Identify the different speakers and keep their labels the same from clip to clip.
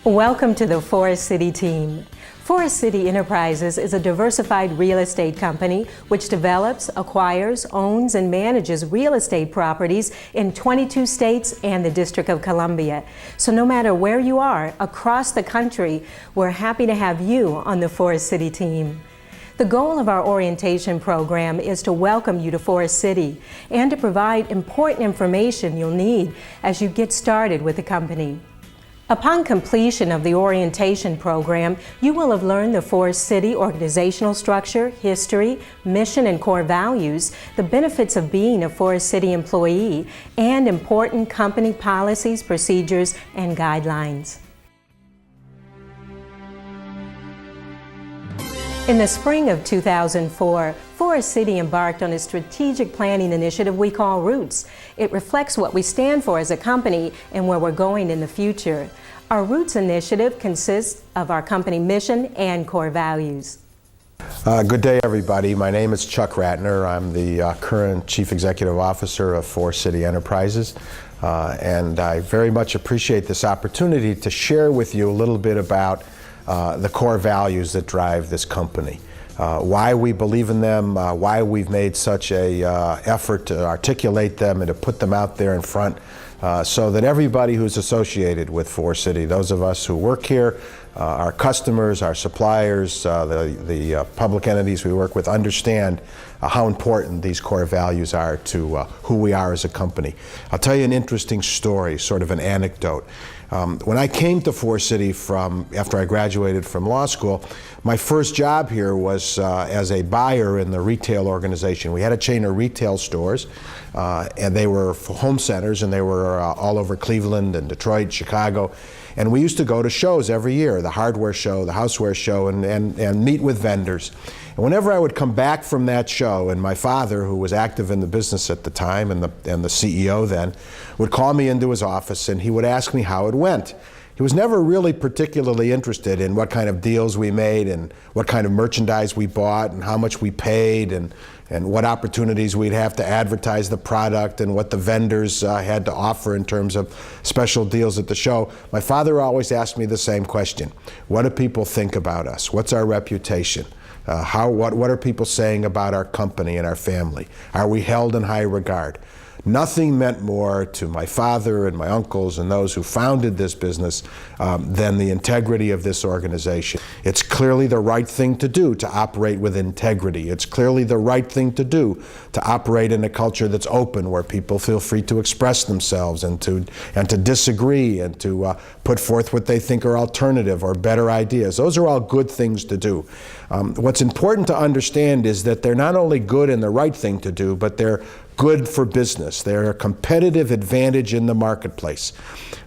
Speaker 1: Welcome to the Forest City team. Forest City Enterprises is a diversified real estate company which develops, acquires, owns, and manages real estate properties in 22 states and the District of Columbia. So no matter where you are across the country, we're happy to have you on the Forest City team. The goal of our orientation program is to welcome you to Forest City and to provide important information you'll need as you get started with the company. Upon completion of the orientation program, you will have learned the Forest City organizational structure, history, mission, and core values, the benefits of being a Forest City employee, and important company policies, procedures, and guidelines. In the spring of 2004, Forest City embarked on a strategic planning initiative we call Roots. It reflects what we stand for as a company and where we're going in the future. Our Roots initiative consists of our company mission and core values.
Speaker 2: Good day, everybody. My name is Chuck Ratner. I'm the current Chief Executive Officer of Forest City Enterprises, and I very much appreciate this opportunity to share with you a little bit about the core values that drive this company. Why we believe in them, why we've made such a effort to articulate them and to put them out there in front so that everybody who's associated with Forest City, those of us who work here, our customers, our suppliers, the public entities we work with understand how important these core values are to who we are as a company. I'll tell you an interesting story, sort of an anecdote. When I came to Forest City after I graduated from law school, my first job here was as a buyer in the retail organization. We had a chain of retail stores, and they were home centers, and they were all over Cleveland and Detroit, Chicago. And we used to go to shows every year, the hardware show, the houseware show, and meet with vendors. And whenever I would come back from that show, and my father, who was active in the business at the time, and the CEO then, would call me into his office and he would ask me how it went. He was never really particularly interested in what kind of deals we made and what kind of merchandise we bought and how much we paid and what opportunities we'd have to advertise the product and what the vendors had to offer in terms of special deals at the show. My father always asked me the same question. What do people think about us? What's our reputation? What are people saying about our company and our family? Are we held in high regard? Nothing meant more to my father and my uncles and those who founded this business than the integrity of this organization. It's clearly the right thing to do to operate with integrity. It's clearly the right thing to do to operate in a culture that's open, where people feel free to express themselves and to disagree and to put forth what they think are alternative or better ideas. Those are all good things to do. What's important to understand is that they're not only good and the right thing to do, but they're good for business. They're a competitive advantage in the marketplace.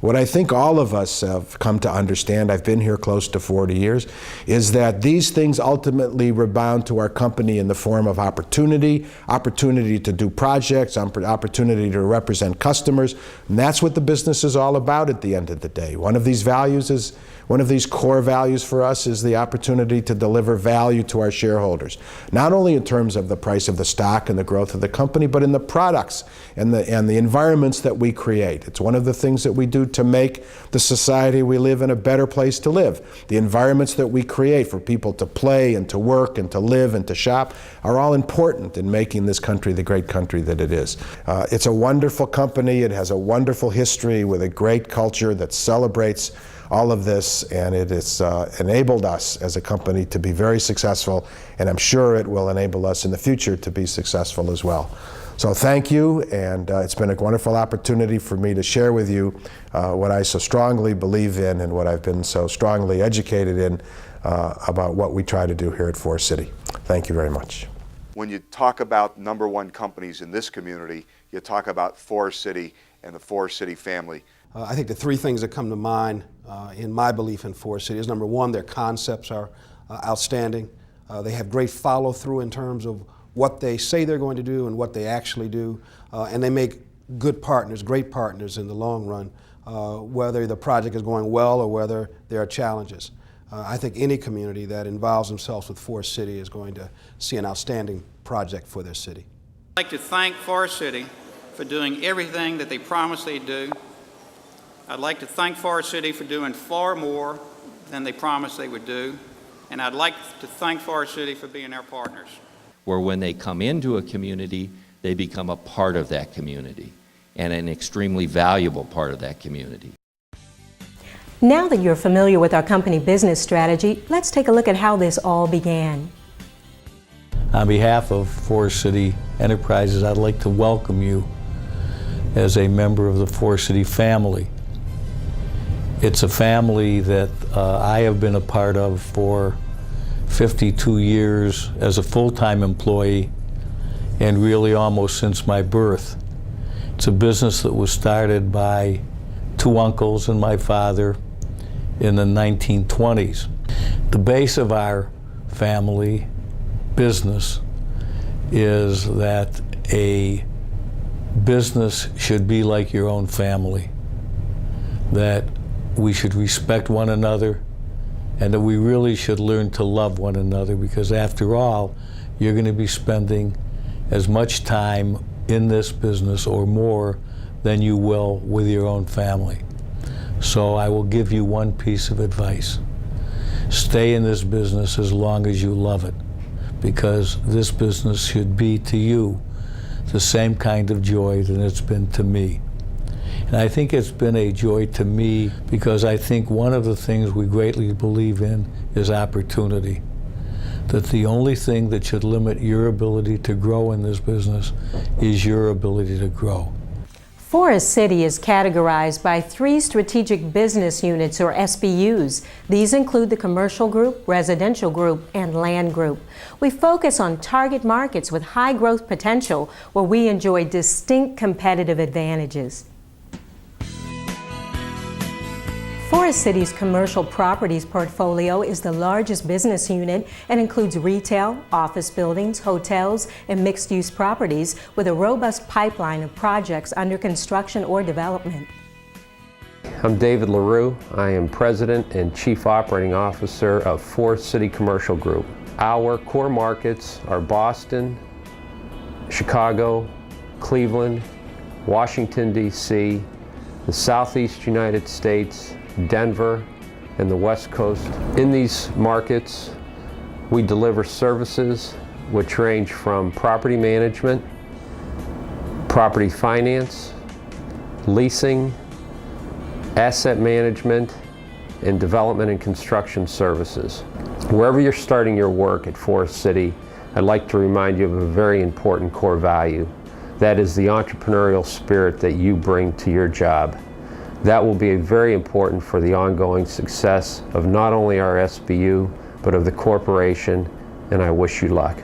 Speaker 2: What I think all of us have come to understand, I've been here close to 40 years, is that these things ultimately rebound to our company in the form of opportunity to do projects, opportunity to represent customers, and that's what the business is all about at the end of the day. One of these core values for us is the opportunity to deliver value to our shareholders, not only in terms of the price of the stock and the growth of the company, but in the products and the environments that we create. It's one of the things that we do to make the society we live in a better place to live. The environments that we create for people to play and to work and to live and to shop are all important in making this country the great country that it is. It's a wonderful company. It has a wonderful history with a great culture that celebrates all of this, and it has enabled us as a company to be very successful, and I'm sure it will enable us in the future to be successful as well. So thank you, and it's been a wonderful opportunity for me to share with you what I so strongly believe in and what I've been so strongly educated in about what we try to do here at Forest City. Thank you very much.
Speaker 3: When you talk about #1 companies in this community, you talk about Forest City and the Forest City family.
Speaker 4: I think the three things that come to mind in my belief in Forest City is, #1, their concepts are outstanding. They have great follow-through in terms of what they say they're going to do and what they actually do, and they make good partners, great partners in the long run, whether the project is going well or whether there are challenges. I think any community that involves themselves with Forest City is going to see an outstanding project for their city.
Speaker 5: I'd like to thank Forest City for doing everything that they promised they'd do, I'd like to thank Forest City for doing far more than they promised they would do, and I'd like to thank Forest City for being our partners.
Speaker 6: Where when they come into a community, they become a part of that community and an extremely valuable part of that community.
Speaker 1: Now that you're familiar with our company business strategy, let's take a look at how this all began.
Speaker 7: On behalf of Forest City Enterprises, I'd like to welcome you as a member of the Forest City family. It's a family that I have been a part of for 52 years as a full-time employee, and really almost since my birth. It's a business that was started by two uncles and my father in the 1920s. The base of our family business is that a business should be like your own family, that we should respect one another, and that we really should learn to love one another, because after all, you're going to be spending as much time in this business or more than you will with your own family. So I will give you one piece of advice. Stay in this business as long as you love it, because this business should be to you the same kind of joy that it's been to me. And I think it's been a joy to me because I think one of the things we greatly believe in is opportunity. That the only thing that should limit your ability to grow in this business is your ability to grow.
Speaker 1: Forest City is categorized by 3 strategic business units, or SBUs. These include the commercial group, residential group, and land group. We focus on target markets with high growth potential where we enjoy distinct competitive advantages. Forest City's commercial properties portfolio is the largest business unit and includes retail, office buildings, hotels, and mixed-use properties with a robust pipeline of projects under construction or development.
Speaker 8: I'm David LaRue. I am President and Chief Operating Officer of Forest City Commercial Group. Our core markets are Boston, Chicago, Cleveland, Washington, D.C., the Southeast United States, Denver, and the West Coast. In these markets, we deliver services which range from property management, property finance, leasing, asset management, and development and construction services. Wherever you're starting your work at Forest City, I'd like to remind you of a very important core value. That is the entrepreneurial spirit that you bring to your job. That will be very important for the ongoing success of not only our SBU, but of the corporation, and I wish you luck.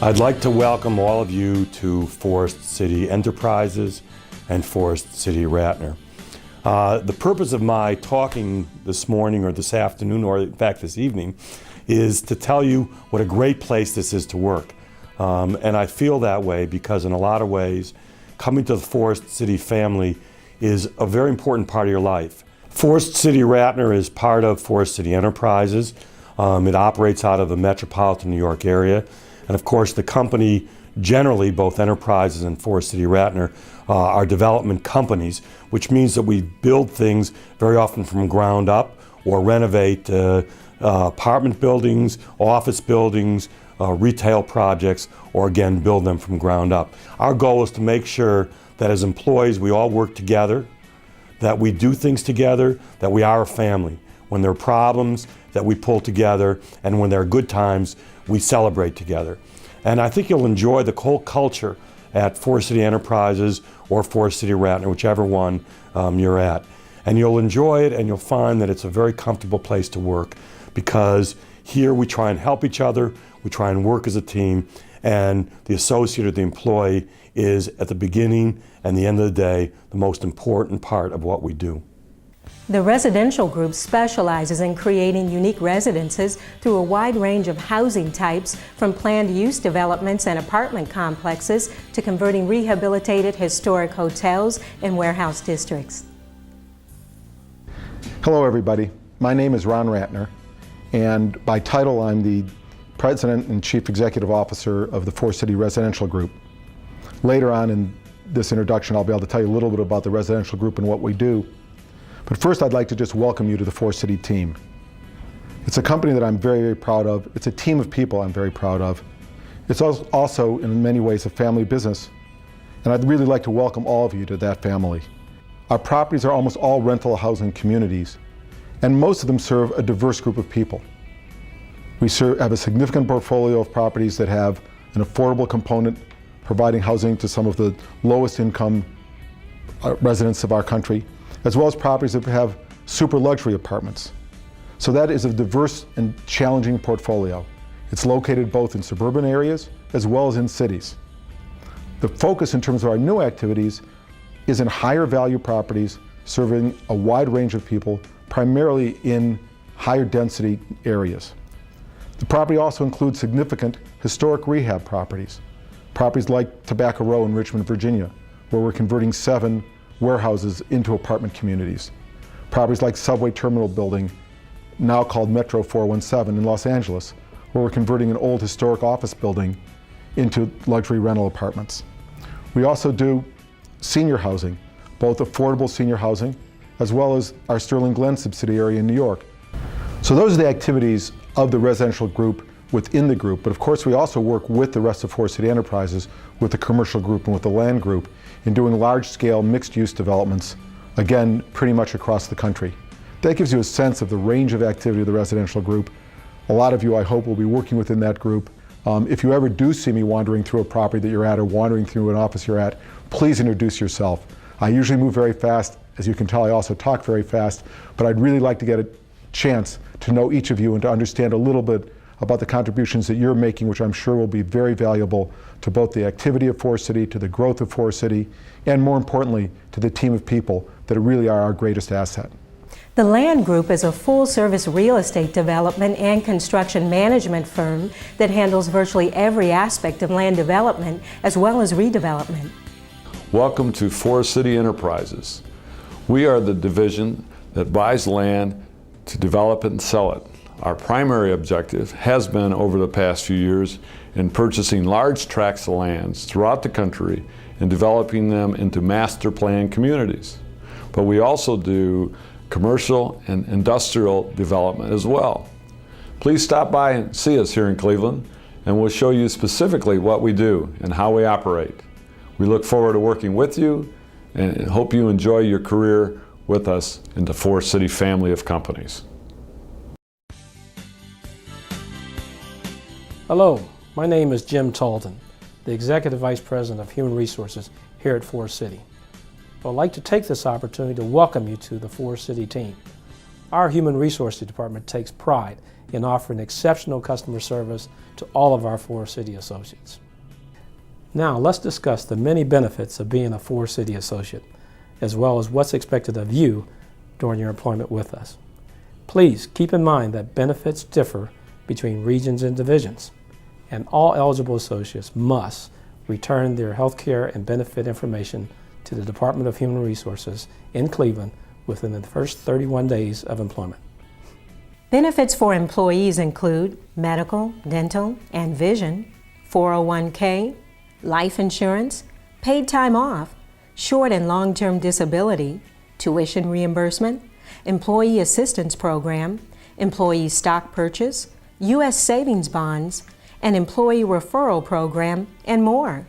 Speaker 9: I'd like to welcome all of you to Forest City Enterprises and Forest City Ratner. The purpose of my talking this morning or this afternoon, or in fact this evening, is to tell you what a great place this is to work. And I feel that way because in a lot of ways, coming to the Forest City family is a very important part of your life. Forest City Ratner is part of Forest City Enterprises. It operates out of the metropolitan New York area. And of course, the company generally, both Enterprises and Forest City Ratner, are development companies, which means that we build things very often from ground up or renovate apartment buildings, office buildings, retail projects, or again, build them from ground up. Our goal is to make sure that as employees, we all work together, that we do things together, that we are a family. When there are problems, that we pull together, and when there are good times, we celebrate together. And I think you'll enjoy the whole culture at Forest City Enterprises or Forest City Ratner, whichever one you're at. And you'll enjoy it, and you'll find that it's a very comfortable place to work, because here we try and help each other, we try and work as a team, and the associate or the employee is at the beginning and the end of the day the most important part of what we do.
Speaker 1: The residential group specializes in creating unique residences through a wide range of housing types, from planned use developments and apartment complexes to converting rehabilitated historic hotels and warehouse districts.
Speaker 10: Hello everybody, my name is Ron Ratner, and by title I'm the President and Chief Executive Officer of the Forest City Residential Group. Later on in this introduction, I'll be able to tell you a little bit about the residential group and what we do. But first, I'd like to just welcome you to the 4City team. It's a company that I'm very, very proud of. It's a team of people I'm very proud of. It's also, in many ways, a family business, and I'd really like to welcome all of you to that family. Our properties are almost all rental housing communities, and most of them serve a diverse group of people. We have a significant portfolio of properties that have an affordable component, providing housing to some of the lowest income residents of our country, as well as properties that have super luxury apartments. So that is a diverse and challenging portfolio. It's located both in suburban areas as well as in cities. The focus in terms of our new activities is in higher value properties serving a wide range of people, primarily in higher density areas. The property also includes significant historic rehab properties. Properties like Tobacco Row in Richmond, Virginia, where we're converting 7 warehouses into apartment communities. Properties like Subway Terminal Building, now called Metro 417 in Los Angeles, where we're converting an old historic office building into luxury rental apartments. We also do senior housing, both affordable senior housing, as well as our Sterling Glen subsidiary in New York. So those are the activities of the residential group within the group, but of course we also work with the rest of 4City Enterprises, with the commercial group and with the land group, in doing large-scale mixed-use developments, again, pretty much across the country. That gives you a sense of the range of activity of the residential group. A lot of you, I hope, will be working within that group. If you ever do see me wandering through a property that you're at or wandering through an office you're at, please introduce yourself. I usually move very fast. As you can tell, I also talk very fast, but I'd really like to get a chance to know each of you and to understand a little bit about the contributions that you're making, which I'm sure will be very valuable to both the activity of 4City, to the growth of 4City, and more importantly, to the team of people that really are our greatest asset.
Speaker 1: The Land Group is a full-service real estate development and construction management firm that handles virtually every aspect of land development as well as redevelopment.
Speaker 11: Welcome to 4City Enterprises. We are the division that buys land to develop it and sell it. Our primary objective has been, over the past few years, in purchasing large tracts of lands throughout the country and developing them into master plan communities. But we also do commercial and industrial development as well. Please stop by and see us here in Cleveland, and we'll show you specifically what we do and how we operate. We look forward to working with you and hope you enjoy your career with us in the 4City family of companies.
Speaker 12: Hello, my name is Jim Talton, the Executive Vice President of Human Resources here at 4City. I'd like to take this opportunity to welcome you to the 4City team. Our Human Resources Department takes pride in offering exceptional customer service to all of our 4City associates. Now let's discuss the many benefits of being a 4City associate, as well as what's expected of you during your employment with us. Please keep in mind that benefits differ between regions and divisions, and all eligible associates must return their health care and benefit information to the Department of Human Resources in Cleveland within the first 31 days of employment.
Speaker 1: Benefits for employees include medical, dental, and vision, 401k, life insurance, paid time off, short and long-term disability, tuition reimbursement, employee assistance program, employee stock purchase, U.S. savings bonds, an employee referral program, and more.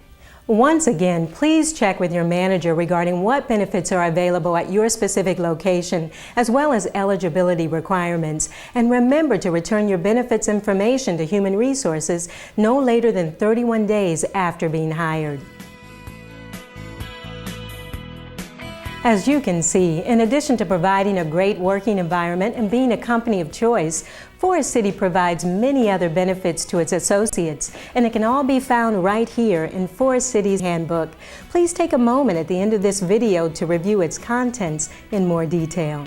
Speaker 1: Once again, please check with your manager regarding what benefits are available at your specific location, as well as eligibility requirements. And remember to return your benefits information to Human Resources no later than 31 days after being hired. As you can see, in addition to providing a great working environment and being a company of choice, 4City provides many other benefits to its associates, and it can all be found right here in 4City's handbook. Please take a moment at the end of this video to review its contents in more detail.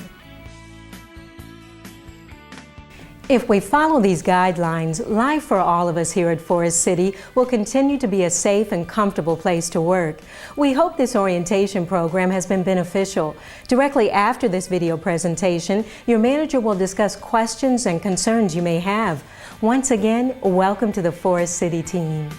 Speaker 1: If we follow these guidelines, life for all of us here at 4City will continue to be a safe and comfortable place to work. We hope this orientation program has been beneficial. Directly after this video presentation, your manager will discuss questions and concerns you may have. Once again, welcome to the 4City team.